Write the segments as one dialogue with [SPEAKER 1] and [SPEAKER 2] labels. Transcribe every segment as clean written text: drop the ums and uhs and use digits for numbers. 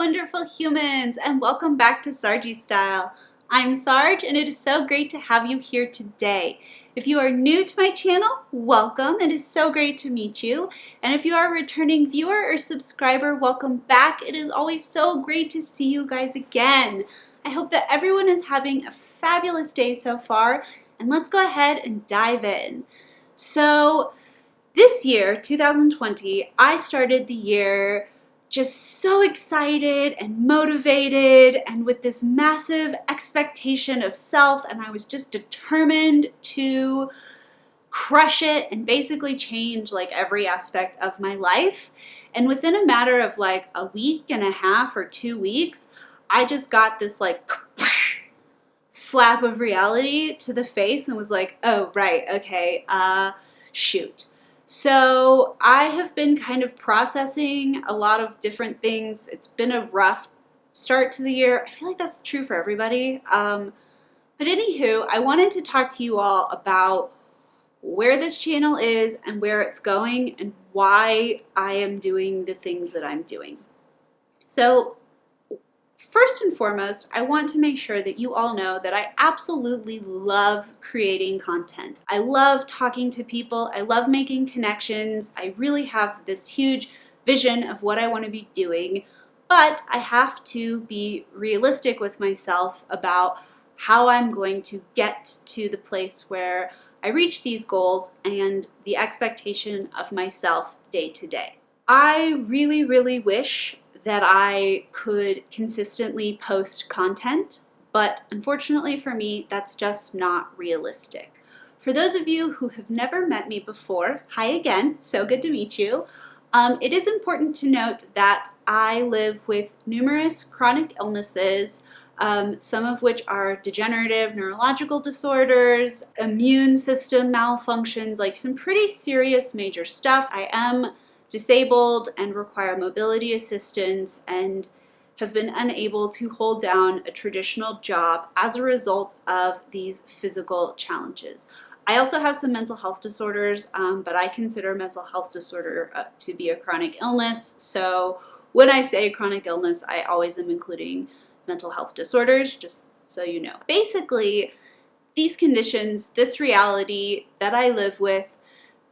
[SPEAKER 1] wonderful humans, and welcome back to Sargy Style. I'm Sarge, and it is so great to have you here today. If you are new to my channel, welcome. It is so great to meet you. And if you are a returning viewer or subscriber, welcome back. It is always so great to see you guys again. I hope that everyone is having a fabulous day so far, and let's go ahead and dive in. So, this year, 2020, I started the year just so excited and motivated and with this massive expectation of self, and I was just determined to crush it and basically change like every aspect of my life. And within a matter of like a week and a half or 2 weeks, I just got this like slap of reality to the face and was like, oh, right, okay, shoot. So I have been kind of processing a lot of different things. It's been a rough start to the year. I feel like that's true for everybody. But anywho, I wanted to talk to you all about where this channel is and where it's going and why I am doing the things that I'm doing. So first and foremost, I want to make sure that you all know that I absolutely love creating content. I love talking to people. I love making connections. I really have this huge vision of what I want to be doing, but I have to be realistic with myself about how I'm going to get to the place where I reach these goals and the expectation of myself day to day. I really, really wish that I could consistently post content, but unfortunately for me, that's just not realistic. For those of you who have never met me before, hi again, so good to meet you. It is important to note that I live with numerous chronic illnesses, some of which are degenerative neurological disorders, immune system malfunctions, like some pretty serious major stuff. I am disabled and require mobility assistance and have been unable to hold down a traditional job as a result of these physical challenges. I also have some mental health disorders, but I consider mental health disorder to be a chronic illness. So when I say chronic illness, I always am including mental health disorders, just so you know. Basically, these conditions, this reality that I live with,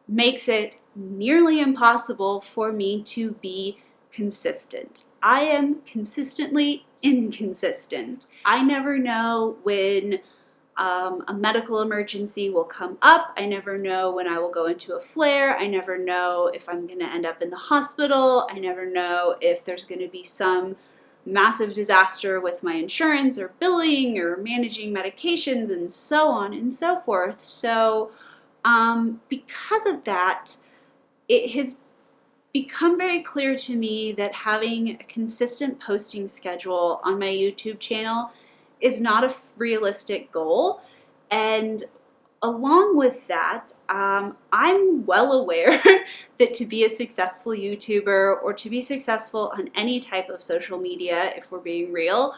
[SPEAKER 1] makes it nearly impossible for me to be consistent. I am consistently inconsistent. I never know when a medical emergency will come up. I never know when I will go into a flare. I never know if I'm going to end up in the hospital. I never know if there's going to be some massive disaster with my insurance or billing or managing medications and so on and so forth. So because of that, it has become very clear to me that having a consistent posting schedule on my YouTube channel is not a realistic goal. And along with that, I'm well aware that to be a successful YouTuber or to be successful on any type of social media, if we're being real,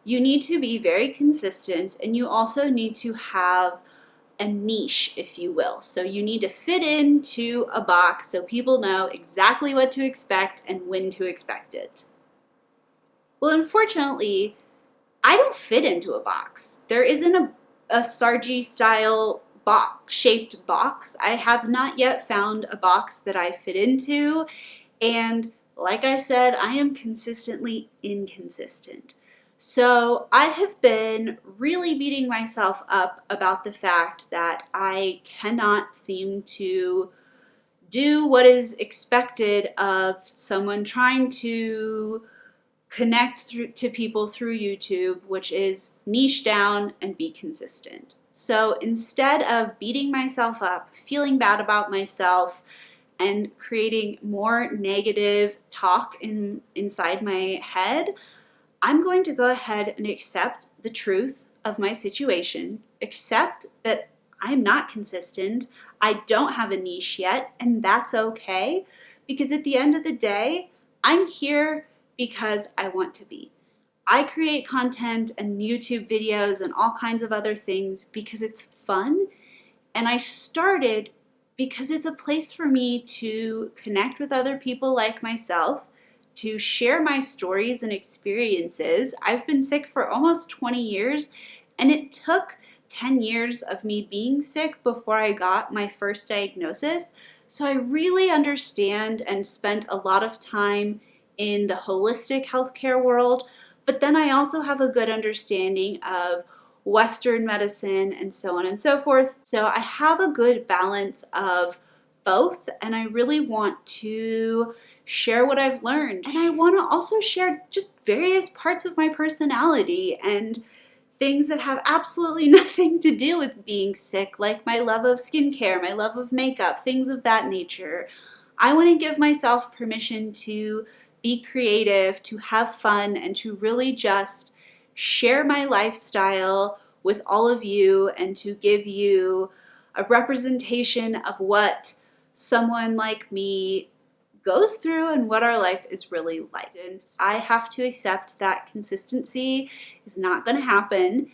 [SPEAKER 1] you need to be very consistent, and you also need to have a niche, if you will. So you need to fit into a box so people know exactly what to expect and when to expect it. Well, unfortunately, I don't fit into a box. There isn't a Sargy style shaped box. I have not yet found a box that I fit into, and like I said, I am consistently inconsistent. So I have been really beating myself up about the fact that I cannot seem to do what is expected of someone trying to connect to people through YouTube, which is niche down and be consistent. So instead of beating myself up, feeling bad about myself, and creating more negative talk inside my head, I'm going to go ahead and accept the truth of my situation, accept that I'm not consistent, I don't have a niche yet, and that's okay, because at the end of the day, I'm here because I want to be. I create content and YouTube videos and all kinds of other things because it's fun, and I started because it's a place for me to connect with other people like myself, to share my stories and experiences. I've been sick for almost 20 years, and it took 10 years of me being sick before I got my first diagnosis. So I really understand and spent a lot of time in the holistic healthcare world, but then I also have a good understanding of Western medicine and so on and so forth. So I have a good balance of both, and I really want to share what I've learned. And I want to also share just various parts of my personality and things that have absolutely nothing to do with being sick, like my love of skincare, my love of makeup, things of that nature. I want to give myself permission to be creative, to have fun, and to really just share my lifestyle with all of you and to give you a representation of what someone like me goes through and what our life is really like. And I have to accept that consistency is not going to happen,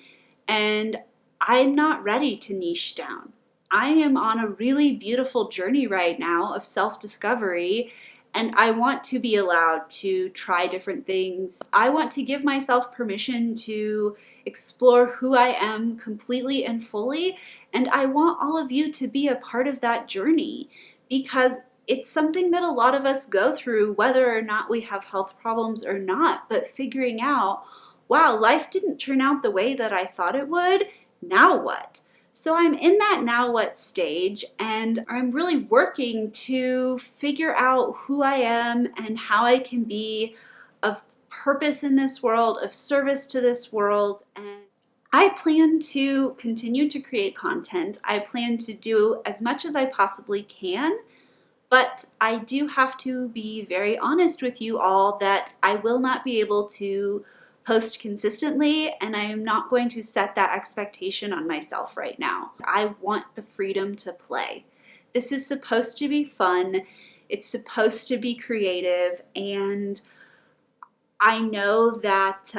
[SPEAKER 1] and I'm not ready to niche down. I am on a really beautiful journey right now of self-discovery, and I want to be allowed to try different things. I want to give myself permission to explore who I am completely and fully, and I want all of you to be a part of that journey, because it's something that a lot of us go through, whether or not we have health problems or not, but figuring out, wow, life didn't turn out the way that I thought it would, now what? So I'm in that now what stage, and I'm really working to figure out who I am and how I can be of purpose in this world, of service to this world. And I plan to continue to create content. I plan to do as much as I possibly can. But I do have to be very honest with you all that I will not be able to post consistently, and I am not going to set that expectation on myself right now. I want the freedom to play. This is supposed to be fun. It's supposed to be creative, and I know that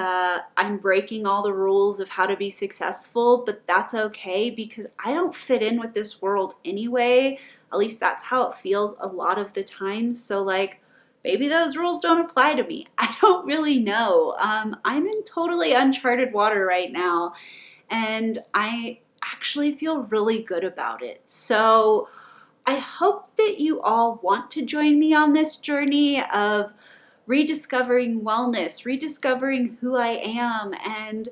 [SPEAKER 1] I'm breaking all the rules of how to be successful, but that's okay because I don't fit in with this world anyway. At least that's how it feels a lot of the times. So like, maybe those rules don't apply to me. I don't really know. I'm in totally uncharted water right now, and I actually feel really good about it. So I hope that you all want to join me on this journey of rediscovering wellness, rediscovering who I am, and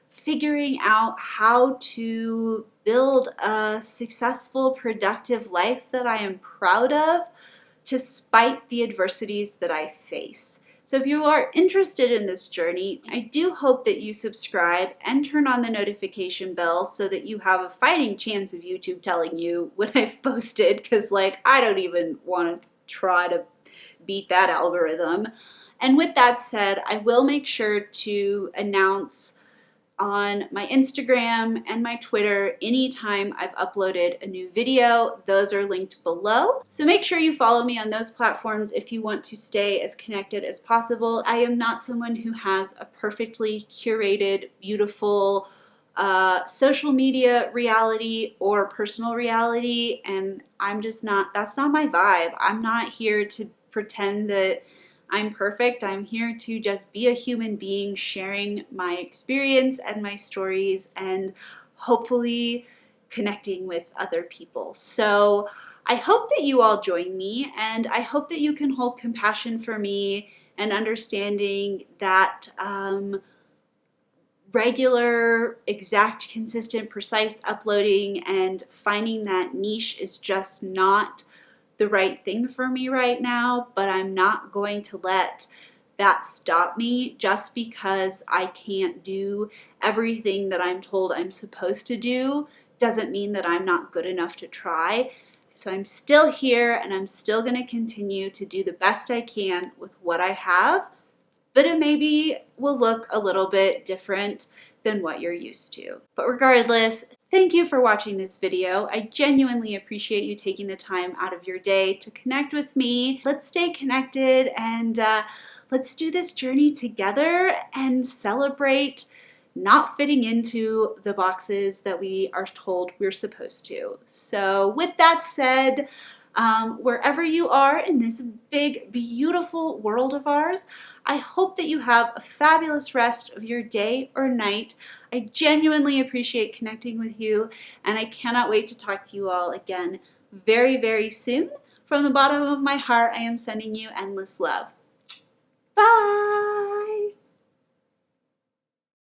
[SPEAKER 1] figuring out how to build a successful, productive life that I am proud of, despite the adversities that I face. So if you are interested in this journey, I do hope that you subscribe and turn on the notification bell so that you have a fighting chance of YouTube telling you when I've posted, because like, I don't even want to try to beat that algorithm. And with that said, I will make sure to announce on my Instagram and my Twitter anytime I've uploaded a new video. Those are linked below. So make sure you follow me on those platforms if you want to stay as connected as possible. I am not someone who has a perfectly curated, beautiful social media reality or personal reality, and I'm just not, that's not my vibe. I'm not here to pretend that I'm perfect. I'm here to just be a human being sharing my experience and my stories and hopefully connecting with other people. So I hope that you all join me, and I hope that you can hold compassion for me and understanding that regular, exact, consistent, precise uploading and finding that niche is just not the right thing for me right now, but I'm not going to let that stop me just because I can't do everything that I'm told I'm supposed to do. Doesn't mean that I'm not good enough to try. So I'm still here, and I'm still going to continue to do the best I can with what I have, but it maybe will look a little bit different than what you're used to. But regardless, thank you for watching this video. I genuinely appreciate you taking the time out of your day to connect with me. Let's stay connected, and let's do this journey together and celebrate not fitting into the boxes that we are told we're supposed to. So with that said, Wherever you are in this big, beautiful world of ours, I hope that you have a fabulous rest of your day or night. I genuinely appreciate connecting with you, and I cannot wait to talk to you all again very, very soon. From the bottom of my heart, I am sending you endless love. Bye!